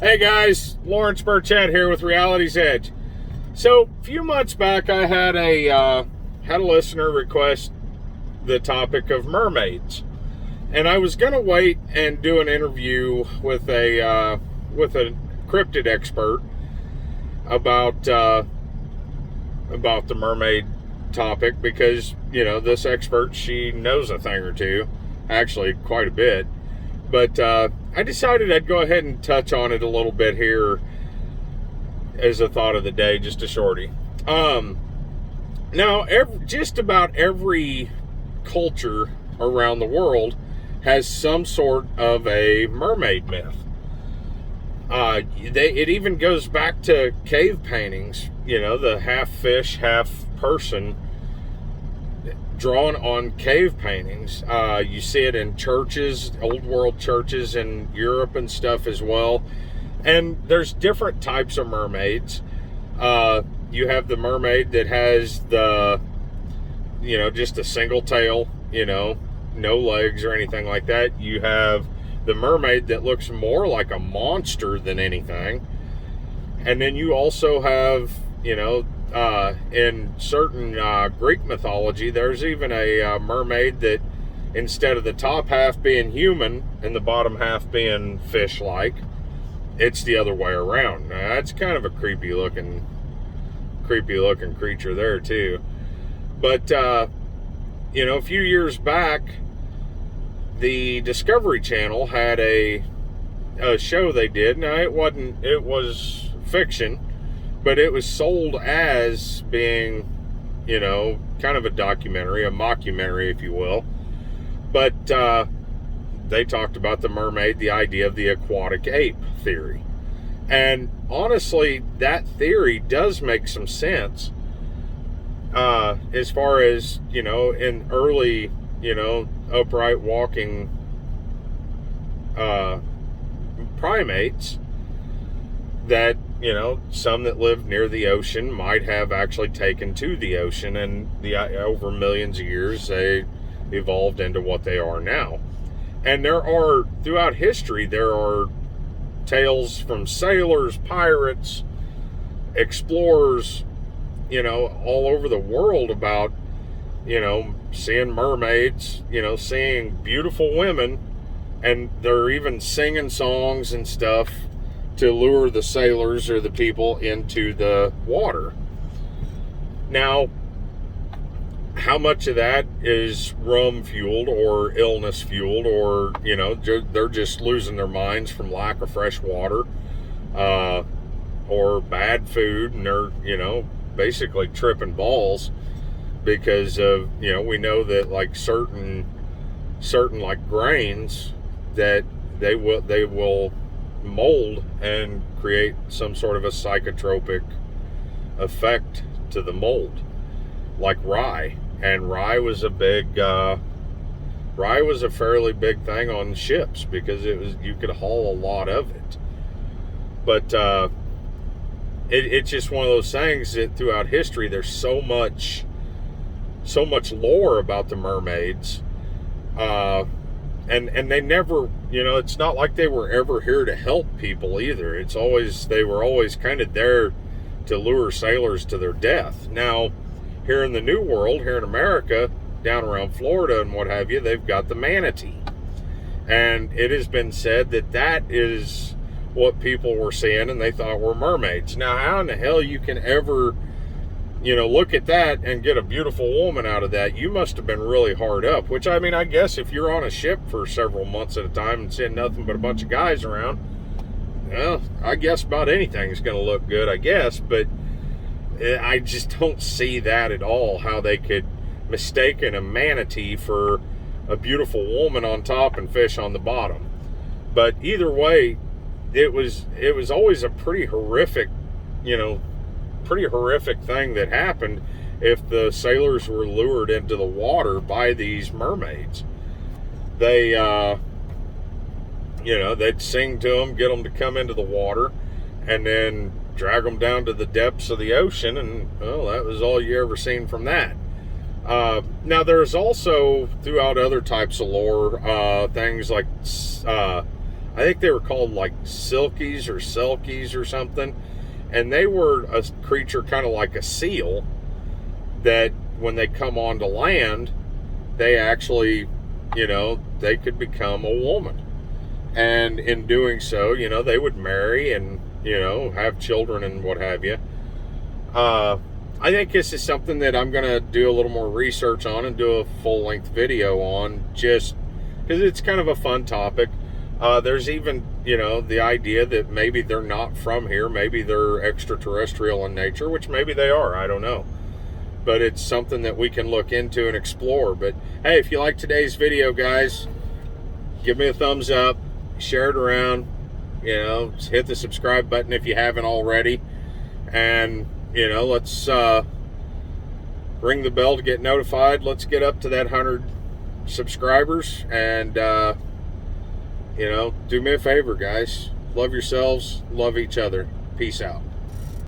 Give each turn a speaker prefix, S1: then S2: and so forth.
S1: Hey guys, Lawrence Burchett here with Reality's Edge. So, a few months back, I had a listener request the topic of mermaids, and I was gonna wait and do an interview with a cryptid expert about the mermaid topic because this expert, she knows a thing or two, actually quite a bit. But I decided I'd go ahead and touch on it a little bit here as a thought of the day, just a shorty. Now, just about every culture around the world has some sort of a mermaid myth. It even goes back to cave paintings, the half fish, half person drawn on cave paintings. You see it in churches, old world churches in Europe and stuff as well. And there's different types of mermaids. You have the mermaid that has the, just a single tail, no legs or anything like that. You have the mermaid that looks more like a monster than anything. And then you also have, in certain Greek mythology, there's even a mermaid that instead of the top half being human and the bottom half being fish-like, it's the other way around. Now, that's kind of a creepy looking creature there too. But a few years back, the Discovery Channel had a show they did. Now it was fiction, but it was sold as being, kind of a documentary, a mockumentary, if you will. But they talked about the mermaid, the idea of the aquatic ape theory. And honestly, that theory does make some sense as far as, in early, upright walking primates that, some that lived near the ocean might have actually taken to the ocean, and over millions of years they evolved into what they are now. And throughout history, there are tales from sailors, pirates, explorers, all over the world about, seeing mermaids, seeing beautiful women, and they're even singing songs and stuff to lure the sailors or the people into the water. Now, how much of that is rum fueled or illness fueled, or they're just losing their minds from lack of fresh water or bad food, and they're basically tripping balls because of we know that like certain like grains that they will mold and create some sort of a psychotropic effect to the mold, like rye. And rye was a fairly big thing on ships because you could haul a lot of it. But it's just one of those things that throughout history there's so much lore about the mermaids, and they never, it's not like they were ever here to help people either. They were always kind of there to lure sailors to their death. Now, here in the New World, here in America, down around Florida and what have you, they've got the manatee. And it has been said that is what people were seeing and they thought were mermaids. Now, how in the hell you can ever, look at that and get a beautiful woman out of that? You must have been really hard up, which, I guess if you're on a ship for several months at a time and seeing nothing but a bunch of guys around, well, I guess about anything is going to look good, I guess. But I just don't see that at all, how they could mistake a manatee for a beautiful woman on top and fish on the bottom. But either way, it was always a pretty horrific thing that happened if the sailors were lured into the water by these mermaids. They they'd sing to them, get them to come into the water, and then drag them down to the depths of the ocean, and well, that was all you ever seen from that. Now, there's also, throughout other types of lore, things like I think they were called like silkies or selkies or something. And they were a creature kind of like a seal that when they come onto land, they actually, they could become a woman. And in doing so, they would marry and, have children and what have you. I think this is something that I'm going to do a little more research on and do a full-length video on, just because it's kind of a fun topic. There's even, the idea that maybe they're not from here. Maybe they're extraterrestrial in nature, which maybe they are. I don't know. But it's something that we can look into and explore. But, hey, if you like today's video, guys, give me a thumbs up. Share it around. Hit the subscribe button if you haven't already. And, let's ring the bell to get notified. Let's get up to that 100 subscribers. And, do me a favor, guys. Love yourselves. Love each other. Peace out.